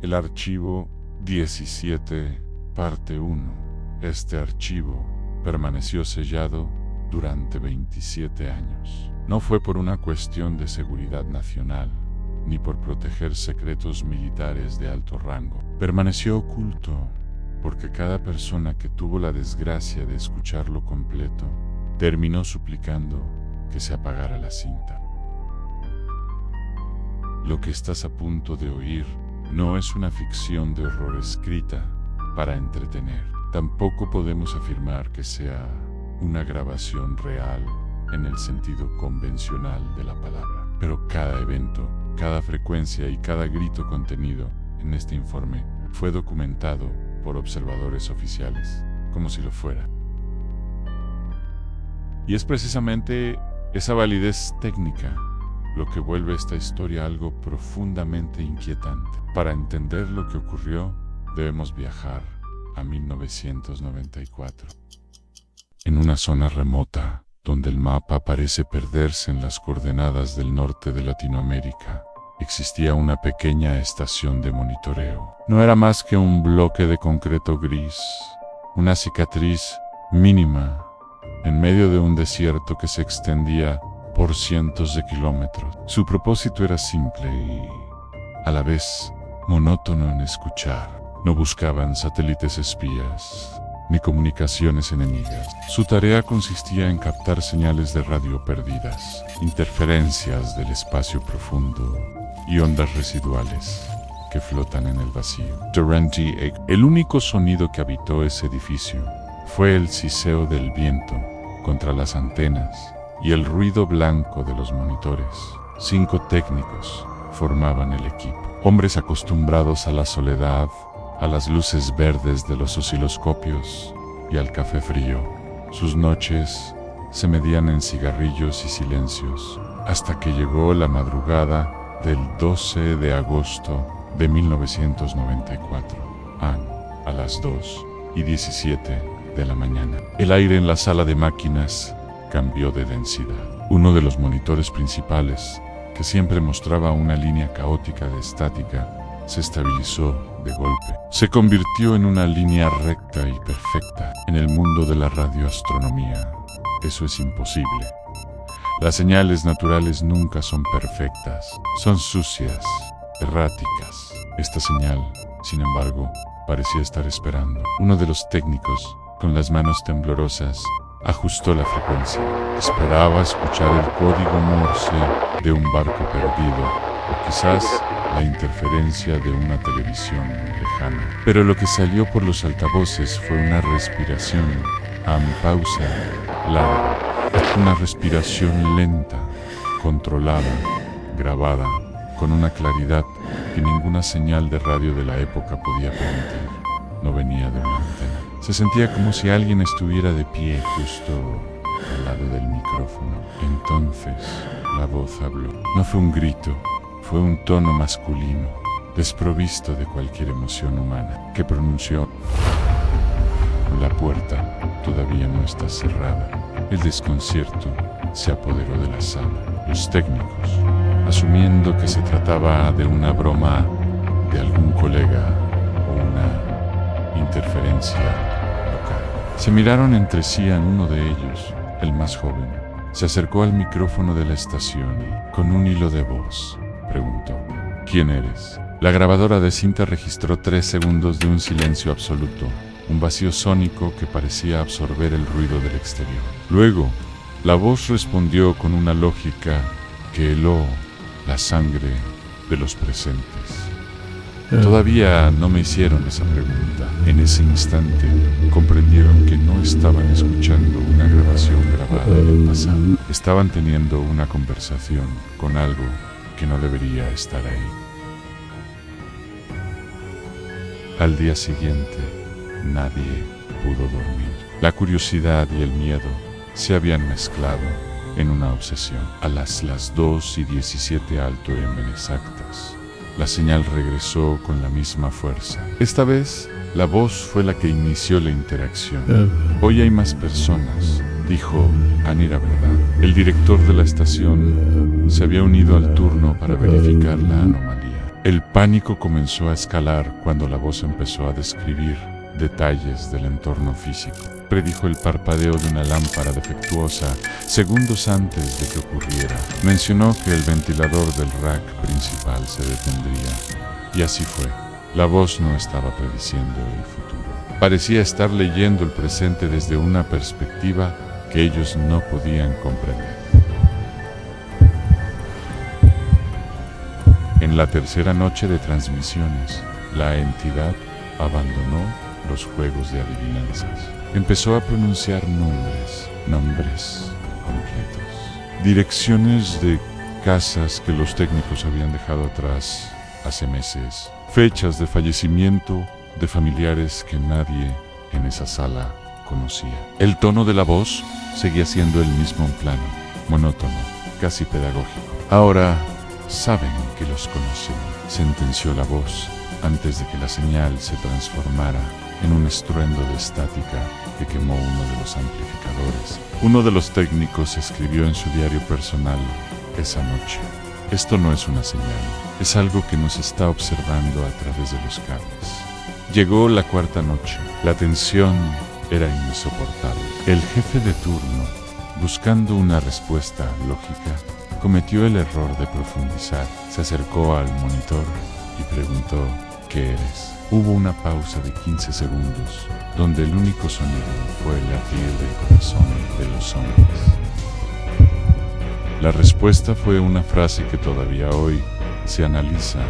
El archivo 17, parte 1. Este archivo permaneció sellado durante 27 años. No fue por una cuestión de seguridad nacional, ni por proteger secretos militares de alto rango. Permaneció oculto porque cada persona que tuvo la desgracia de escucharlo completo terminó suplicando que se apagara la cinta. Lo que estás a punto de oír no es una ficción de horror escrita para entretener. Tampoco podemos afirmar que sea una grabación real en el sentido convencional de la palabra. Pero cada evento, cada frecuencia y cada grito contenido en este informe fue documentado por observadores oficiales, como si lo fuera. Y es precisamente esa validez técnica lo que vuelve esta historia algo profundamente inquietante. Para entender lo que ocurrió, debemos viajar a 1994. En una zona remota, donde el mapa parece perderse en las coordenadas del norte de Latinoamérica, existía una pequeña estación de monitoreo. No era más que un bloque de concreto gris, una cicatriz mínima, en medio de un desierto que se extendía por cientos de kilómetros. Su propósito era simple y, a la vez, monótono en escuchar. No buscaban satélites espías, ni comunicaciones enemigas. Su tarea consistía en captar señales de radio perdidas, interferencias del espacio profundo y ondas residuales que flotan en el vacío. El único sonido que habitó ese edificio fue el siseo del viento contra las antenas y el ruido blanco de los monitores. 5 técnicos formaban el equipo. Hombres acostumbrados a la soledad, a las luces verdes de los osciloscopios y al café frío. Sus noches se medían en cigarrillos y silencios, hasta que llegó la madrugada del 12 de agosto de 1994, a las 2:17 de la mañana. El aire en la sala de máquinas cambió de densidad. Uno de los monitores principales, que siempre mostraba una línea caótica de estática, se estabilizó de golpe. Se convirtió en una línea recta y perfecta. En el mundo de la radioastronomía, eso es imposible. Las señales naturales nunca son perfectas, son sucias, erráticas. Esta señal, sin embargo, parecía estar esperando. Uno de los técnicos, con las manos temblorosas, ajustó la frecuencia. Esperaba escuchar el código Morse de un barco perdido, o quizás la interferencia de una televisión lejana. Pero lo que salió por los altavoces fue una respiración a pausa larga. Una respiración lenta, controlada, grabada, con una claridad que ninguna señal de radio de la época podía permitir. No venía de una antena. Se sentía como si alguien estuviera de pie justo al lado del micrófono. Entonces, la voz habló. No fue un grito, fue un tono masculino, desprovisto de cualquier emoción humana, que pronunció: la puerta todavía no está cerrada. El desconcierto se apoderó de la sala. Los técnicos, asumiendo que se trataba de una broma de algún colega o una interferencia local, se miraron entre sí. A uno de ellos, el más joven, se acercó al micrófono de la estación y, con un hilo de voz, preguntó: ¿quién eres? La grabadora de cinta registró 3 segundos de un silencio absoluto, un vacío sónico que parecía absorber el ruido del exterior. Luego, la voz respondió con una lógica que heló la sangre de los presentes. Todavía no me hicieron esa pregunta. En ese instante, comprendieron que no estaban escuchando una grabación grabada en el pasado. Estaban teniendo una conversación con algo que no debería estar ahí. Al día siguiente, nadie pudo dormir. La curiosidad y el miedo se habían mezclado en una obsesión. A las 2:17 alto M exactas, la señal regresó con la misma fuerza. Esta vez, la voz fue la que inició la interacción. Hoy hay más personas, dijo Anira Verdad. El director de la estación se había unido al turno para verificar la anomalía. El pánico comenzó a escalar cuando la voz empezó a describir detalles del entorno físico. Predijo el parpadeo de una lámpara defectuosa segundos antes de que ocurriera. Mencionó que el ventilador del rack principal se detendría. Y así fue. La voz no estaba prediciendo el futuro. Parecía estar leyendo el presente desde una perspectiva que ellos no podían comprender. En la tercera noche de transmisiones, la entidad abandonó los juegos de adivinanzas. Empezó a pronunciar nombres completos, direcciones de casas que los técnicos habían dejado atrás hace meses, fechas de fallecimiento de familiares que nadie en esa sala conocía. El tono de la voz seguía siendo el mismo en plano, monótono, casi pedagógico. Ahora saben que los conocen, sentenció la voz antes de que la señal se transformara en un estruendo de estática que quemó uno de los amplificadores. Uno de los técnicos escribió en su diario personal esa noche: esto no es una señal, es algo que nos está observando a través de los cables. Llegó la cuarta noche. La tensión era insoportable. El jefe de turno, buscando una respuesta lógica, cometió el error de profundizar. Se acercó al monitor y preguntó: ¿qué eres? Hubo una pausa de 15 segundos, donde el único sonido fue el latir del corazón de los hombres. La respuesta fue una frase que todavía hoy se analiza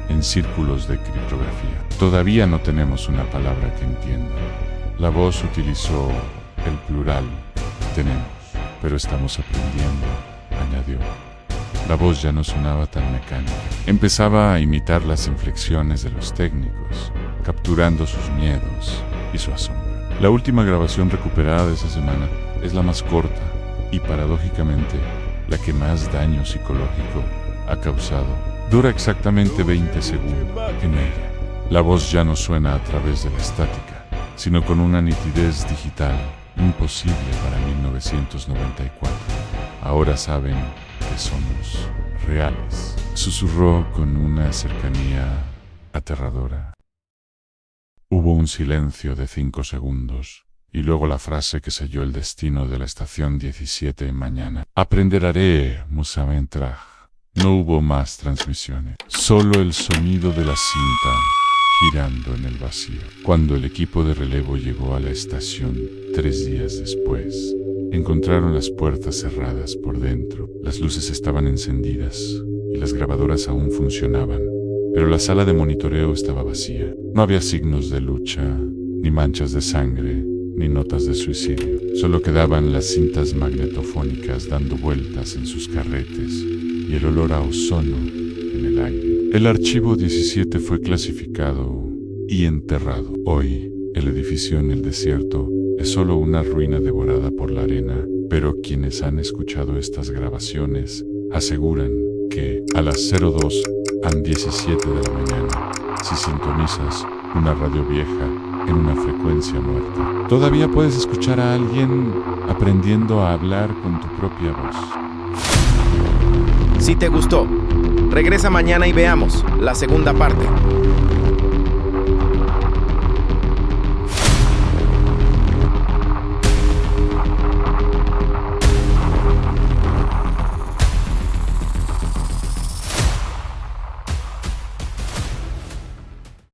en círculos de criptografía. Todavía no tenemos una palabra que entienda. La voz utilizó el plural tenemos, pero estamos aprendiendo, añadió. La voz ya no sonaba tan mecánica. Empezaba a imitar las inflexiones de los técnicos, capturando sus miedos y su asombro. La última grabación recuperada de esa semana es la más corta y, paradójicamente, la que más daño psicológico ha causado. Dura exactamente 20 segundos. En ella, la voz ya no suena a través de la estática, sino con una nitidez digital imposible para 1994. Ahora saben que somos reales, susurró con una cercanía aterradora. Hubo un silencio de 5 segundos, y luego la frase que selló el destino de la estación 17 mañana. Aprenderé, Musamentraj. No hubo más transmisiones, solo el sonido de la cinta girando en el vacío. Cuando el equipo de relevo llegó a la estación 3 días después, encontraron las puertas cerradas por dentro, las luces estaban encendidas y las grabadoras aún funcionaban, pero la sala de monitoreo estaba vacía. No había signos de lucha, ni manchas de sangre, ni notas de suicidio. Solo quedaban las cintas magnetofónicas dando vueltas en sus carretes y el olor a ozono en el aire. El archivo 17 fue clasificado y enterrado. Hoy, el edificio en el desierto es solo una ruina devorada por la arena, pero quienes han escuchado estas grabaciones aseguran que a las 02:17 de la mañana, si sintonizas una radio vieja en una frecuencia muerta, todavía puedes escuchar a alguien aprendiendo a hablar con tu propia voz. Si te gustó, regresa mañana y veamos la segunda parte.